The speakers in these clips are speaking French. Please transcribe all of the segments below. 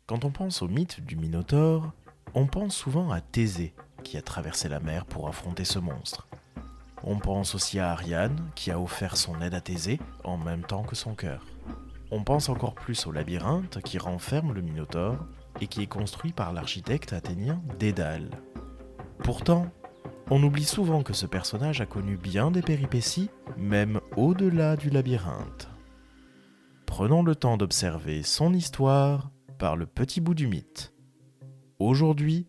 Quand on pense au mythe du Minotaure, on pense souvent à Thésée, qui a traversé la mer pour affronter ce monstre. On pense aussi à Ariane, qui a offert son aide à Thésée en même temps que son cœur. On pense encore plus au labyrinthe qui renferme le Minotaure et qui est construit par l'architecte athénien Dédale. Pourtant, on oublie souvent que ce personnage a connu bien des péripéties, même au-delà du labyrinthe. Prenons le temps d'observer son histoire par le petit bout du mythe. Aujourd'hui,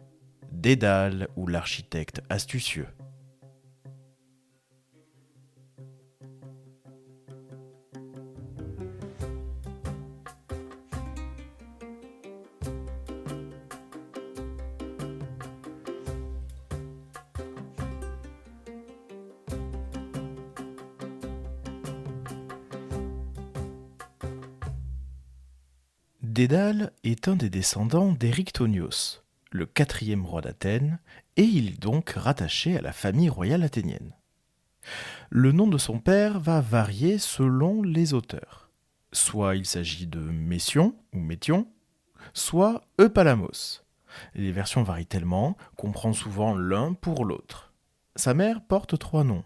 Dédale ou l'architecte astucieux. Dédale est un des descendants d'Érictonios, le quatrième roi d'Athènes, et il est donc rattaché à la famille royale athénienne. Le nom de son père va varier selon les auteurs. Soit il s'agit de Métion ou Métion, soit Eupalamos. Les versions varient tellement qu'on prend souvent l'un pour l'autre. Sa mère porte 3 noms,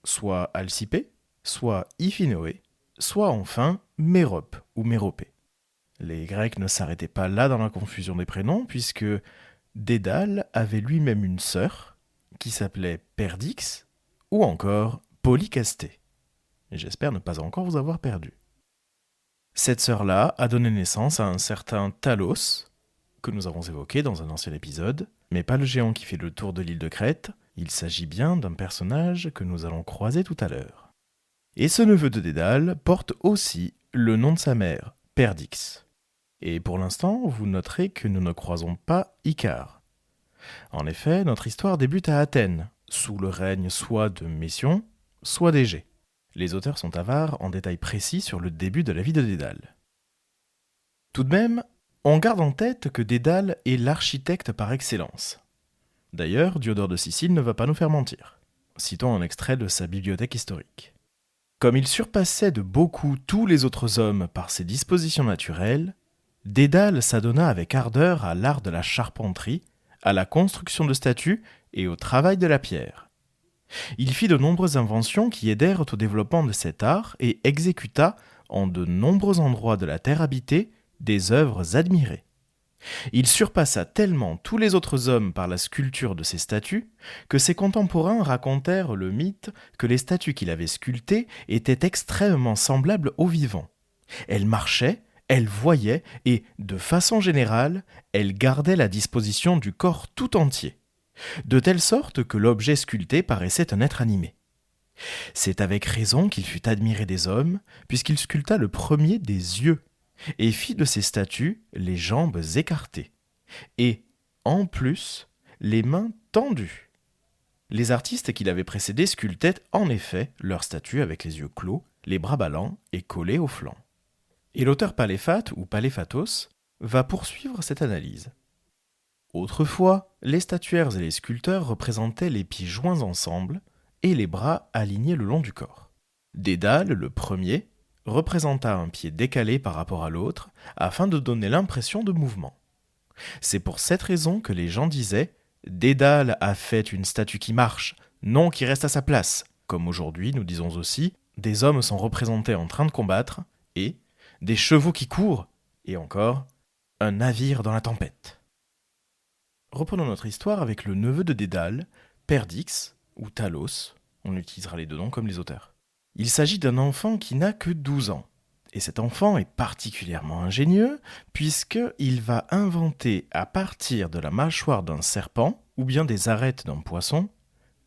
soit Alcipé, soit Iphinoé, soit enfin Mérope ou Méropée. Les Grecs ne s'arrêtaient pas là dans la confusion des prénoms, puisque Dédale avait lui-même une sœur, qui s'appelait Perdix, ou encore Polycastée. J'espère ne pas encore vous avoir perdu. Cette sœur-là a donné naissance à un certain Talos, que nous avons évoqué dans un ancien épisode, mais pas le géant qui fait le tour de l'île de Crète, il s'agit bien d'un personnage que nous allons croiser tout à l'heure. Et ce neveu de Dédale porte aussi le nom de sa mère, Perdix. Et pour l'instant, vous noterez que nous ne croisons pas Icare. En effet, notre histoire débute à Athènes, sous le règne soit de Métion, soit d'Égée. Les auteurs sont avares en détails précis sur le début de la vie de Dédale. Tout de même, on garde en tête que Dédale est l'architecte par excellence. D'ailleurs, Diodore de Sicile ne va pas nous faire mentir. Citons un extrait de sa bibliothèque historique. Comme il surpassait de beaucoup tous les autres hommes par ses dispositions naturelles, Dédale s'adonna avec ardeur à l'art de la charpenterie, à la construction de statues et au travail de la pierre. Il fit de nombreuses inventions qui aidèrent au développement de cet art et exécuta, en de nombreux endroits de la terre habitée, des œuvres admirées. Il surpassa tellement tous les autres hommes par la sculpture de ses statues que ses contemporains racontèrent le mythe que les statues qu'il avait sculptées étaient extrêmement semblables aux vivants. Elles marchaient, elles voyaient et, de façon générale, elles gardaient la disposition du corps tout entier, de telle sorte que l'objet sculpté paraissait un être animé. C'est avec raison qu'il fut admiré des hommes, puisqu'il sculpta le premier des yeux, et fit de ses statues les jambes écartées, et, en plus, les mains tendues. Les artistes qui l'avaient précédé sculptaient en effet leurs statues avec les yeux clos, les bras ballants et collés aux flancs. Et l'auteur Paléphate, ou Paléphatos, va poursuivre cette analyse. Autrefois, les statuaires et les sculpteurs représentaient les pieds joints ensemble et les bras alignés le long du corps. Dédale, le premier, représenta un pied décalé par rapport à l'autre afin de donner l'impression de mouvement. C'est pour cette raison que les gens disaient « Dédale a fait une statue qui marche, non qui reste à sa place », comme aujourd'hui nous disons aussi « Des hommes sont représentés en train de combattre » et « Des chevaux qui courent » et encore « Un navire dans la tempête ». Reprenons notre histoire avec le neveu de Dédale, Perdix ou Talos, on utilisera les deux noms comme les auteurs. Il s'agit d'un enfant qui n'a que 12 ans. Et cet enfant est particulièrement ingénieux puisqu'il va inventer à partir de la mâchoire d'un serpent ou bien des arêtes d'un poisson,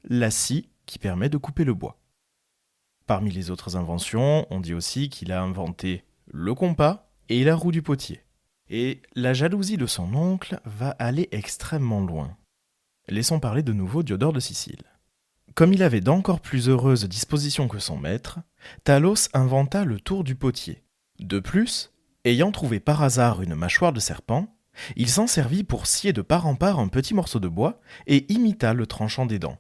la scie qui permet de couper le bois. Parmi les autres inventions, on dit aussi qu'il a inventé le compas et la roue du potier. Et la jalousie de son oncle va aller extrêmement loin. Laissons parler de nouveau Diodore de Sicile. Comme il avait d'encore plus heureuses dispositions que son maître, Talos inventa le tour du potier. De plus, ayant trouvé par hasard une mâchoire de serpent, il s'en servit pour scier de part en part un petit morceau de bois et imita le tranchant des dents.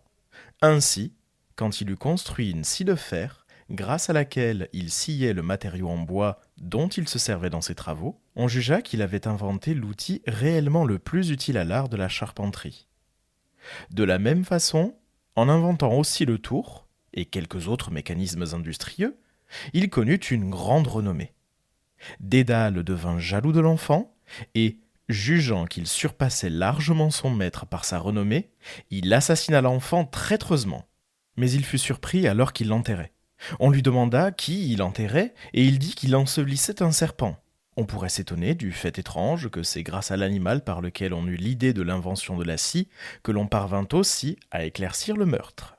Ainsi, quand il eut construit une scie de fer, grâce à laquelle il sciait le matériau en bois dont il se servait dans ses travaux, on jugea qu'il avait inventé l'outil réellement le plus utile à l'art de la charpenterie. De la même façon, en inventant aussi le tour, et quelques autres mécanismes industrieux, il connut une grande renommée. Dédale devint jaloux de l'enfant, et, jugeant qu'il surpassait largement son maître par sa renommée, il assassina l'enfant traîtreusement. Mais il fut surpris alors qu'il l'enterrait. On lui demanda qui il enterrait, et il dit qu'il ensevelissait un serpent. On pourrait s'étonner du fait étrange que c'est grâce à l'animal par lequel on eut l'idée de l'invention de la scie que l'on parvint aussi à éclaircir le meurtre.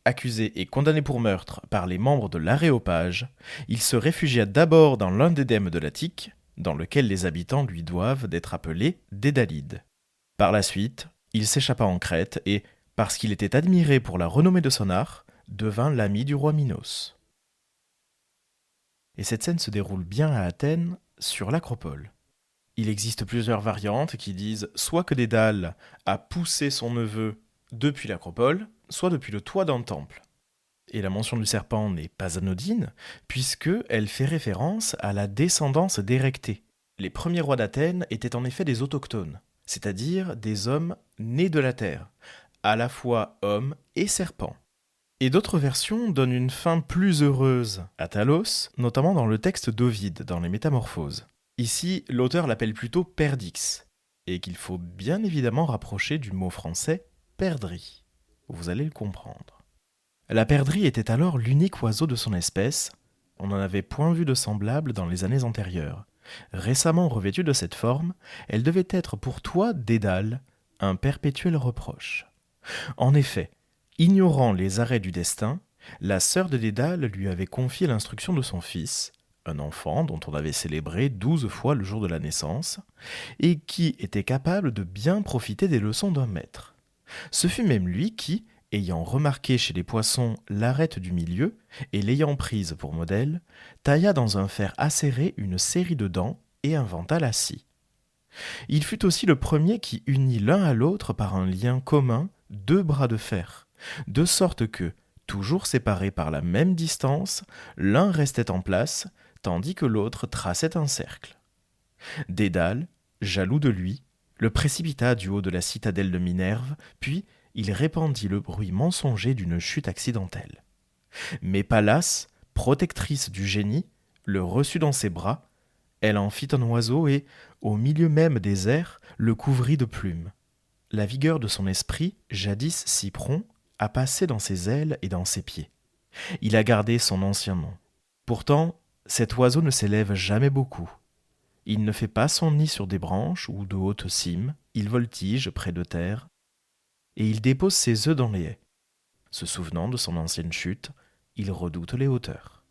Accusé et condamné pour meurtre par les membres de l'Aréopage, il se réfugia d'abord dans l'un des dèmes de l'Attique, dans lequel les habitants lui doivent d'être appelés Dédalides. Par la suite, il s'échappa en Crète et, parce qu'il était admiré pour la renommée de son art, devint l'ami du roi Minos. Et cette scène se déroule bien à Athènes, sur l'Acropole. Il existe plusieurs variantes qui disent soit que Dédale a poussé son neveu depuis l'Acropole, soit depuis le toit d'un temple. Et la mention du serpent n'est pas anodine, puisqu'elle fait référence à la descendance d'Érectée. Les premiers rois d'Athènes étaient en effet des autochtones, c'est-à-dire des hommes nés de la terre, à la fois hommes et serpents. Et d'autres versions donnent une fin plus heureuse à Talos, notamment dans le texte d'Ovide, dans les Métamorphoses. Ici, l'auteur l'appelle plutôt Perdix, et qu'il faut bien évidemment rapprocher du mot français perdrix. Vous allez le comprendre. La perdrix était alors l'unique oiseau de son espèce. On n'en avait point vu de semblable dans les années antérieures. Récemment revêtue de cette forme, elle devait être pour toi, Dédale, un perpétuel reproche. En effet, ignorant les arrêts du destin, la sœur de Dédale lui avait confié l'instruction de son fils, un enfant dont on avait célébré 12 fois le jour de la naissance, et qui était capable de bien profiter des leçons d'un maître. Ce fut même lui qui, ayant remarqué chez les poissons l'arête du milieu, et l'ayant prise pour modèle, tailla dans un fer acéré une série de dents et inventa la scie. Il fut aussi le premier qui unit l'un à l'autre par un lien commun 2 bras de fer, de sorte que, toujours séparés par la même distance, l'un restait en place, tandis que l'autre traçait un cercle. Dédale, jaloux de lui, le précipita du haut de la citadelle de Minerve, puis il répandit le bruit mensonger d'une chute accidentelle. Mais Pallas, protectrice du génie, le reçut dans ses bras, elle en fit un oiseau et, au milieu même des airs, le couvrit de plumes. La vigueur de son esprit, jadis si prompt, a passé dans ses ailes et dans ses pieds. Il a gardé son ancien nom. Pourtant, cet oiseau ne s'élève jamais beaucoup. Il ne fait pas son nid sur des branches ou de hautes cimes, il voltige près de terre, et il dépose ses œufs dans les haies. Se souvenant de son ancienne chute, il redoute les hauteurs.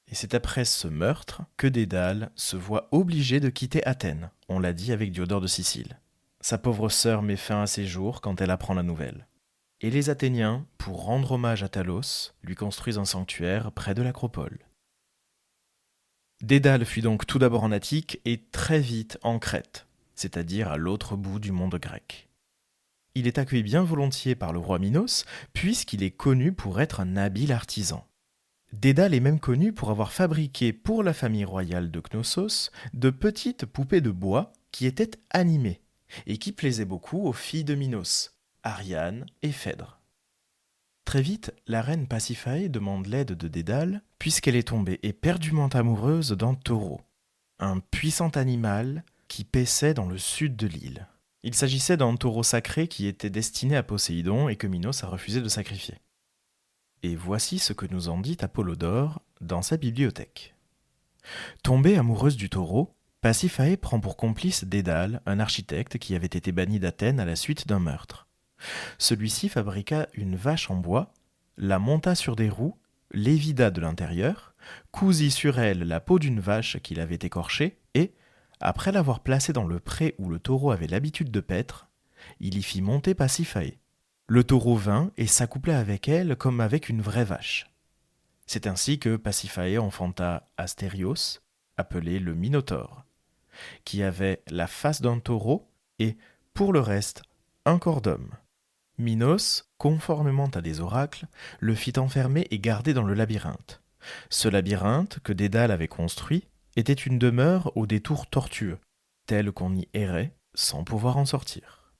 Et c'est après ce meurtre que Dédale se voit obligé de quitter Athènes, on l'a dit avec Diodore de Sicile. Sa pauvre sœur met fin à ses jours quand elle apprend la nouvelle. Et les Athéniens, pour rendre hommage à Talos, lui construisent un sanctuaire près de l'Acropole. Dédale fuit donc tout d'abord en Attique et très vite en Crète, c'est-à-dire à l'autre bout du monde grec. Il est accueilli bien volontiers par le roi Minos, puisqu'il est connu pour être un habile artisan. Dédale est même connu pour avoir fabriqué pour la famille royale de Knossos de petites poupées de bois qui étaient animées et qui plaisaient beaucoup aux filles de Minos, Ariane et Phèdre. Très vite, la reine Pasiphaë demande l'aide de Dédale puisqu'elle est tombée éperdument amoureuse d'un taureau, un puissant animal qui paissait dans le sud de l'île. Il s'agissait d'un taureau sacré qui était destiné à Poséidon et que Minos a refusé de sacrifier. Et voici ce que nous en dit Apollodore dans sa bibliothèque. Tombée amoureuse du taureau, Pasiphaë prend pour complice Dédale, un architecte qui avait été banni d'Athènes à la suite d'un meurtre. Celui-ci fabriqua une vache en bois, la monta sur des roues, l'évida de l'intérieur, cousit sur elle la peau d'une vache qu'il avait écorchée et, après l'avoir placée dans le pré où le taureau avait l'habitude de paître, il y fit monter Pasiphaë. Le taureau vint et s'accoupla avec elle comme avec une vraie vache. C'est ainsi que Pasiphaë enfanta Astérios, appelé le Minotaure, qui avait la face d'un taureau et, pour le reste, un corps d'homme. Minos, conformément à des oracles, le fit enfermer et garder dans le labyrinthe. Ce labyrinthe, que Dédale avait construit, était une demeure au détour tortueux, telle qu'on y errait sans pouvoir en sortir.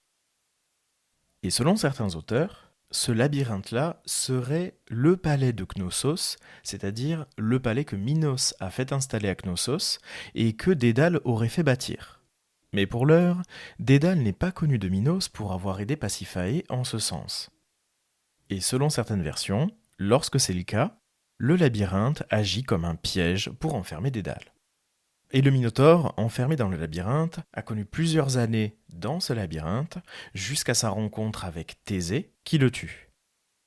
Et selon certains auteurs, ce labyrinthe-là serait le palais de Knossos, c'est-à-dire le palais que Minos a fait installer à Knossos et que Dédale aurait fait bâtir. Mais pour l'heure, Dédale n'est pas connu de Minos pour avoir aidé Pasiphae en ce sens. Et selon certaines versions, lorsque c'est le cas, le labyrinthe agit comme un piège pour enfermer Dédale. Et le Minotaure, enfermé dans le labyrinthe, a connu plusieurs années dans ce labyrinthe jusqu'à sa rencontre avec Thésée qui le tue.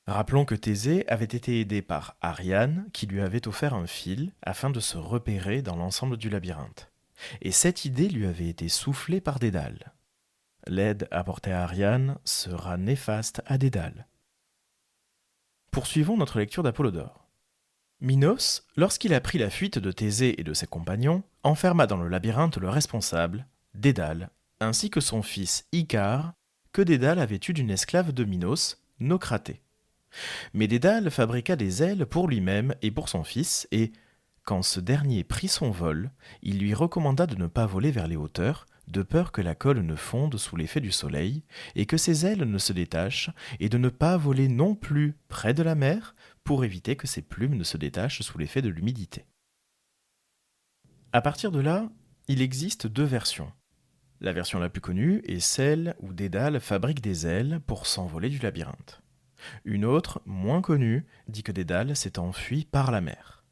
Rappelons que Thésée avait été aidé par Ariane qui lui avait offert un fil afin de se repérer dans l'ensemble du labyrinthe. Et cette idée lui avait été soufflée par Dédale. L'aide apportée à Ariane sera néfaste à Dédale. Poursuivons notre lecture d'Apollodore. Minos, lorsqu'il a pris la fuite de Thésée et de ses compagnons, enferma dans le labyrinthe le responsable, Dédale, ainsi que son fils Icare, que Dédale avait eu d'une esclave de Minos, Nocratée. Mais Dédale fabriqua des ailes pour lui-même et pour son fils, et, quand ce dernier prit son vol, il lui recommanda de ne pas voler vers les hauteurs, de peur que la colle ne fonde sous l'effet du soleil, et que ses ailes ne se détachent, et de ne pas voler non plus près de la mer, pour éviter que ses plumes ne se détachent sous l'effet de l'humidité. À partir de là, il existe deux versions. La version la plus connue est celle où Dédale fabrique des ailes pour s'envoler du labyrinthe. Une autre, moins connue, dit que Dédale s'est enfui par la mer.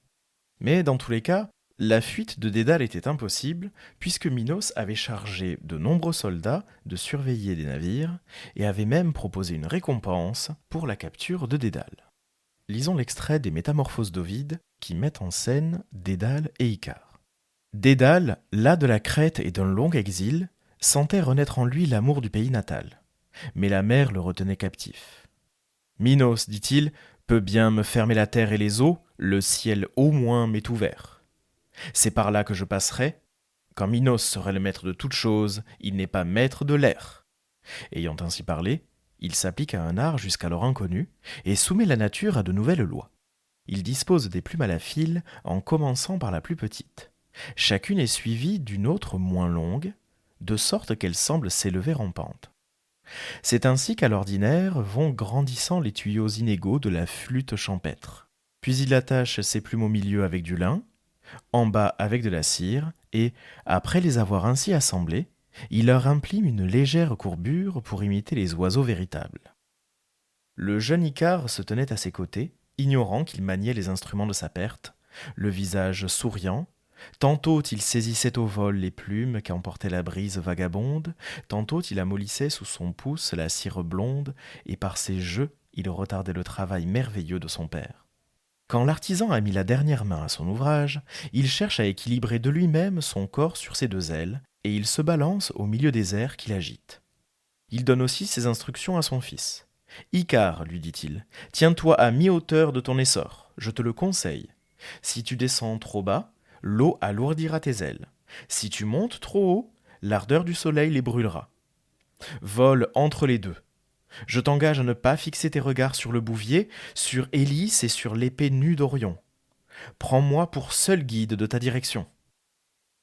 Mais dans tous les cas, la fuite de Dédale était impossible puisque Minos avait chargé de nombreux soldats de surveiller des navires et avait même proposé une récompense pour la capture de Dédale. Lisons l'extrait des Métamorphoses d'Ovide qui mettent en scène Dédale et Icare. Dédale, las de la Crète et d'un long exil, sentait renaître en lui l'amour du pays natal. Mais la mer le retenait captif. Minos, dit-il, peut bien me fermer la terre et les eaux, le ciel au moins m'est ouvert. C'est par là que je passerai. Quand Minos serait le maître de toute chose, il n'est pas maître de l'air. Ayant ainsi parlé, il s'applique à un art jusqu'alors inconnu et soumet la nature à de nouvelles lois. Il dispose des plumes à la file en commençant par la plus petite. Chacune est suivie d'une autre moins longue, de sorte qu'elle semble s'élever en pente. C'est ainsi qu'à l'ordinaire vont grandissant les tuyaux inégaux de la flûte champêtre. Puis il attache ses plumes au milieu avec du lin, en bas avec de la cire, et, après les avoir ainsi assemblées, il leur imprime une légère courbure pour imiter les oiseaux véritables. Le jeune Icare se tenait à ses côtés, ignorant qu'il maniait les instruments de sa perte, le visage souriant. Tantôt il saisissait au vol les plumes qu'emportait la brise vagabonde, tantôt il amollissait sous son pouce la cire blonde, et par ses jeux il retardait le travail merveilleux de son père. Quand l'artisan a mis la dernière main à son ouvrage, il cherche à équilibrer de lui-même son corps sur ses deux ailes, et il se balance au milieu des airs qu'il agite. Il donne aussi ses instructions à son fils. « Icare, lui dit-il, tiens-toi à mi-hauteur de ton essor, je te le conseille. Si tu descends trop bas, l'eau alourdira tes ailes. Si tu montes trop haut, l'ardeur du soleil les brûlera. Vole entre les deux. Je t'engage à ne pas fixer tes regards sur le bouvier, sur Hélice et sur l'épée nue d'Orion. Prends-moi pour seul guide de ta direction. »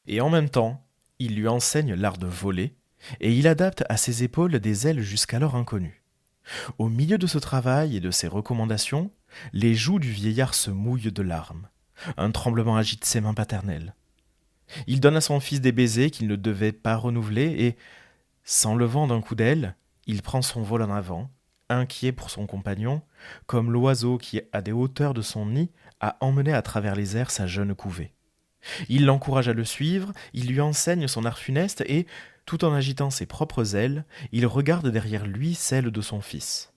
Et en même temps, il lui enseigne l'art de voler, et il adapte à ses épaules des ailes jusqu'alors inconnues. Au milieu de ce travail et de ces recommandations, les joues du vieillard se mouillent de larmes. Un tremblement agite ses mains paternelles. Il donne à son fils des baisers qu'il ne devait pas renouveler et, s'enlevant d'un coup d'aile, il prend son vol en avant, inquiet pour son compagnon, comme l'oiseau qui, à des hauteurs de son nid, a emmené à travers les airs sa jeune couvée. Il l'encourage à le suivre, il lui enseigne son art funeste et, tout en agitant ses propres ailes, il regarde derrière lui celles de son fils.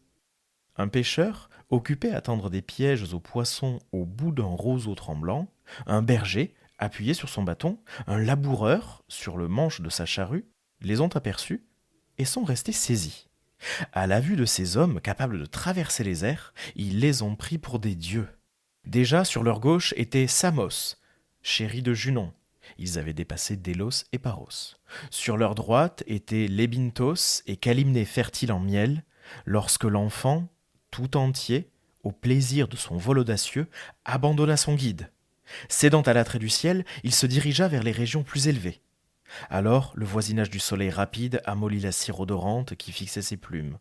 Un pêcheur, occupé à tendre des pièges aux poissons au bout d'un roseau tremblant, un berger, appuyé sur son bâton, un laboureur, sur le manche de sa charrue, les ont aperçus et sont restés saisis. À la vue de ces hommes capables de traverser les airs, ils les ont pris pour des dieux. Déjà sur leur gauche était Samos, chéri de Junon. Ils avaient dépassé Délos et Paros. Sur leur droite étaient Lébinthos et Calymné fertile en miel, lorsque l'enfant, tout entier, au plaisir de son vol audacieux, abandonna son guide. Cédant à l'attrait du ciel, il se dirigea vers les régions plus élevées. Alors, le voisinage du soleil rapide amollit la cire odorante qui fixait ses plumes.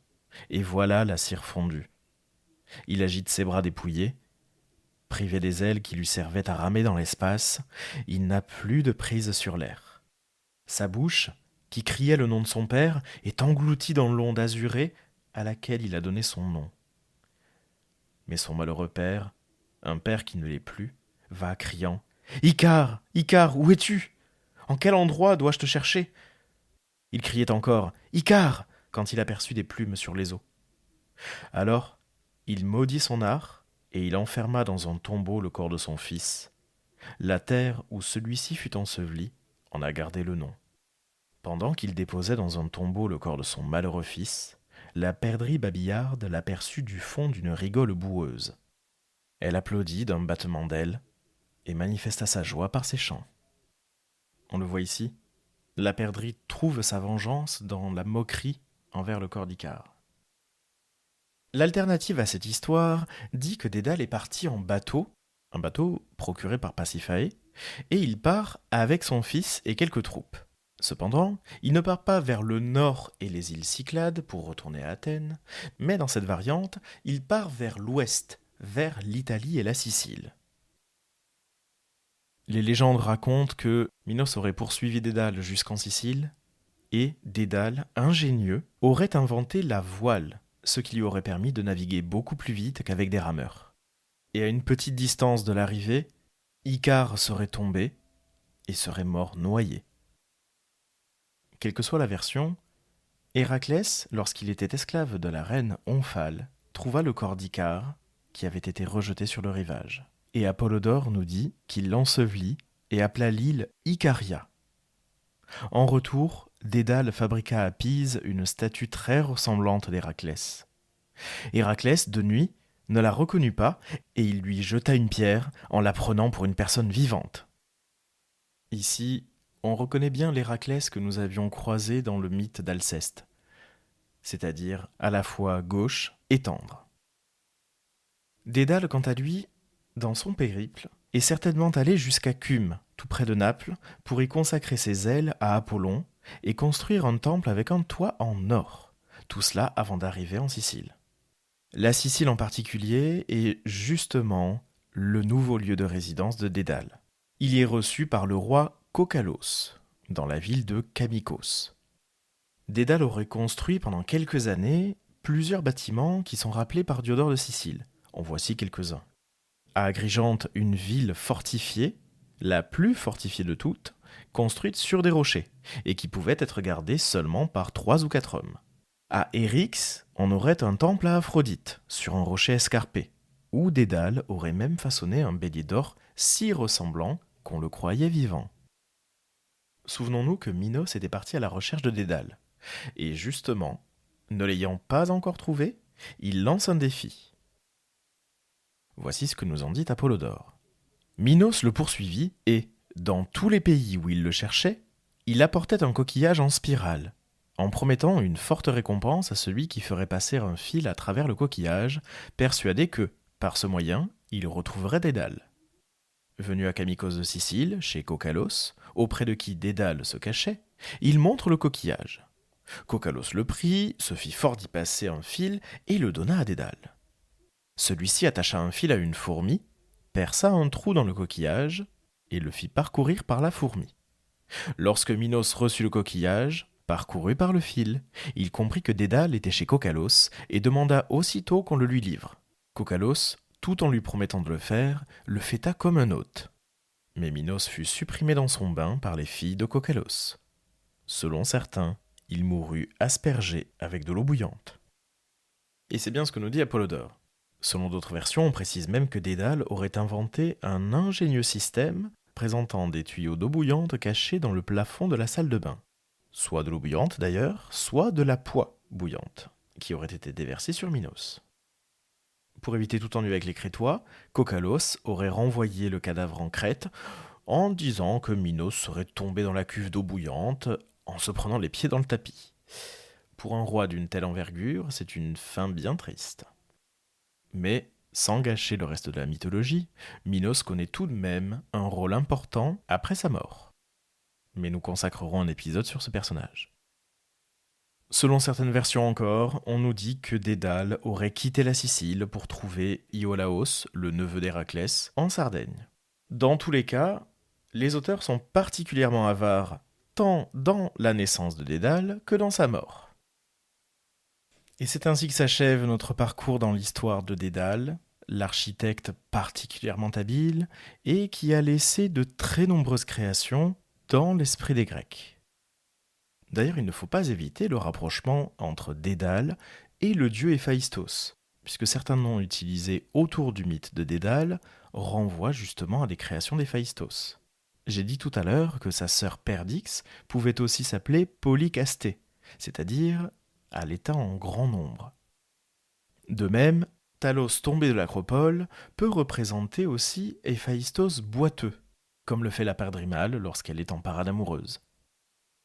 Et voilà la cire fondue. Il agite ses bras dépouillés. Privé des ailes qui lui servaient à ramer dans l'espace, il n'a plus de prise sur l'air. Sa bouche, qui criait le nom de son père, est engloutie dans l'onde azurée à laquelle il a donné son nom. Mais son malheureux père, un père qui ne l'est plus, va criant « Icare, Icare, où es-tu ? En quel endroit dois-je te chercher ?» Il criait encore « Icare !» quand il aperçut des plumes sur les eaux. Alors, il maudit son art et il enferma dans un tombeau le corps de son fils. La terre où celui-ci fut enseveli en a gardé le nom. Pendant qu'il déposait dans un tombeau le corps de son malheureux fils, la perdrix babillarde l'aperçut du fond d'une rigole boueuse. Elle applaudit d'un battement d'ailes et manifesta sa joie par ses chants. On le voit ici, la perdrix trouve sa vengeance dans la moquerie envers le corps d'Icare. L'alternative à cette histoire dit que Dédale est parti en bateau, un bateau procuré par Pasiphae, et il part avec son fils et quelques troupes. Cependant, il ne part pas vers le nord et les îles Cyclades pour retourner à Athènes, mais dans cette variante, il part vers l'ouest, vers l'Italie et la Sicile. Les légendes racontent que Minos aurait poursuivi Dédale jusqu'en Sicile, et Dédale, ingénieux, aurait inventé la voile, ce qui lui aurait permis de naviguer beaucoup plus vite qu'avec des rameurs. Et à une petite distance de l'arrivée, Icare serait tombé et serait mort noyé. Quelle que soit la version, Héraclès, lorsqu'il était esclave de la reine Omphale, trouva le corps d'Icare qui avait été rejeté sur le rivage. Et Apollodore nous dit qu'il l'ensevelit et appela l'île Icaria. En retour, Dédale fabriqua à Pise une statue très ressemblante d'Héraclès. Héraclès, de nuit, ne la reconnut pas et il lui jeta une pierre en la prenant pour une personne vivante. Ici, on reconnaît bien l'Héraclès que nous avions croisé dans le mythe d'Alceste, c'est-à-dire à la fois gauche et tendre. Dédale, quant à lui, dans son périple, est certainement allé jusqu'à Cume, tout près de Naples, pour y consacrer ses ailes à Apollon et construire un temple avec un toit en or, tout cela avant d'arriver en Sicile. La Sicile en particulier est justement le nouveau lieu de résidence de Dédale. Il y est reçu par le roi Coccalos, dans la ville de Kamikos. Dédale aurait construit pendant quelques années plusieurs bâtiments qui sont rappelés par Diodore de Sicile. En voici quelques-uns. À Agrigente, une ville fortifiée, la plus fortifiée de toutes, construite sur des rochers, et qui pouvait être gardée seulement par 3 ou 4 hommes. À Eryx, on aurait un temple à Aphrodite, sur un rocher escarpé, où Dédale aurait même façonné un bélier d'or si ressemblant qu'on le croyait vivant. Souvenons-nous que Minos était parti à la recherche de Dédale, et justement, ne l'ayant pas encore trouvé, il lance un défi. Voici ce que nous en dit Apollodore. Minos le poursuivit et, dans tous les pays où il le cherchait, il apportait un coquillage en spirale, en promettant une forte récompense à celui qui ferait passer un fil à travers le coquillage, persuadé que, par ce moyen, il retrouverait Dédale. Venu à Kamikos de Sicile, chez Coccalos, auprès de qui Dédale se cachait, il montre le coquillage. Coccalos le prit, se fit fort d'y passer un fil et le donna à Dédale. Celui-ci attacha un fil à une fourmi, perça un trou dans le coquillage et le fit parcourir par la fourmi. Lorsque Minos reçut le coquillage, parcouru par le fil, il comprit que Dédale était chez Coccalos et demanda aussitôt qu'on le lui livre. Coccalos, tout en lui promettant de le faire, le fêta comme un hôte. Mais Minos fut supprimé dans son bain par les filles de Coccalos. Selon certains, il mourut aspergé avec de l'eau bouillante. Et c'est bien ce que nous dit Apollodore. Selon d'autres versions, on précise même que Dédale aurait inventé un ingénieux système présentant des tuyaux d'eau bouillante cachés dans le plafond de la salle de bain. Soit de l'eau bouillante d'ailleurs, soit de la poix bouillante, qui aurait été déversée sur Minos. Pour éviter tout ennui avec les Crétois, Coccalos aurait renvoyé le cadavre en Crète en disant que Minos serait tombé dans la cuve d'eau bouillante en se prenant les pieds dans le tapis. Pour un roi d'une telle envergure, c'est une fin bien triste. Mais Sans gâcher le reste de la mythologie, Minos connaît tout de même un rôle important après sa mort. Mais nous consacrerons un épisode sur ce personnage. Selon certaines versions encore, on nous dit que Dédale aurait quitté la Sicile pour trouver Iolaos, le neveu d'Héraclès, en Sardaigne. Dans tous les cas, les auteurs sont particulièrement avares tant dans la naissance de Dédale que dans sa mort. Et c'est ainsi que s'achève notre parcours dans l'histoire de Dédale, l'architecte particulièrement habile et qui a laissé de très nombreuses créations dans l'esprit des Grecs. D'ailleurs, il ne faut pas éviter le rapprochement entre Dédale et le dieu Héphaïstos, puisque certains noms utilisés autour du mythe de Dédale renvoient justement à des créations d'Héphaïstos. J'ai dit tout à l'heure que sa sœur Perdix pouvait aussi s'appeler Polycastée, c'est-à-dire à l'état en grand nombre. De même, Talos tombé de l'acropole peut représenter aussi Héphaïstos boiteux, comme le fait la Perdrimale lorsqu'elle est en parade amoureuse.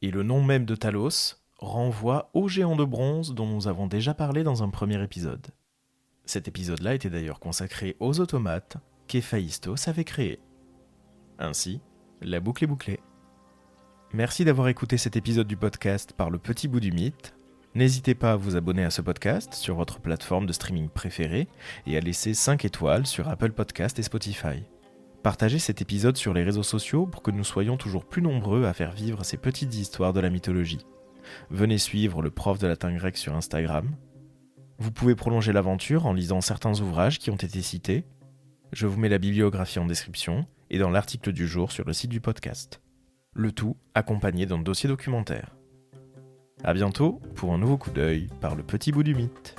Et le nom même de Talos renvoie au géant de bronze dont nous avons déjà parlé dans un premier épisode. Cet épisode-là était d'ailleurs consacré aux automates qu'Héphaïstos avait créés. Ainsi, la boucle est bouclée. Merci d'avoir écouté cet épisode du podcast par le petit bout du mythe. N'hésitez pas à vous abonner à ce podcast sur votre plateforme de streaming préférée et à laisser 5 étoiles sur Apple Podcast et Spotify. Partagez cet épisode sur les réseaux sociaux pour que nous soyons toujours plus nombreux à faire vivre ces petites histoires de la mythologie. Venez suivre le prof de latin grec sur Instagram. Vous pouvez prolonger l'aventure en lisant certains ouvrages qui ont été cités. Je vous mets la bibliographie en description et dans l'article du jour sur le site du podcast. Le tout accompagné d'un dossier documentaire. À bientôt pour un nouveau coup d'œil par le petit bout du mythe.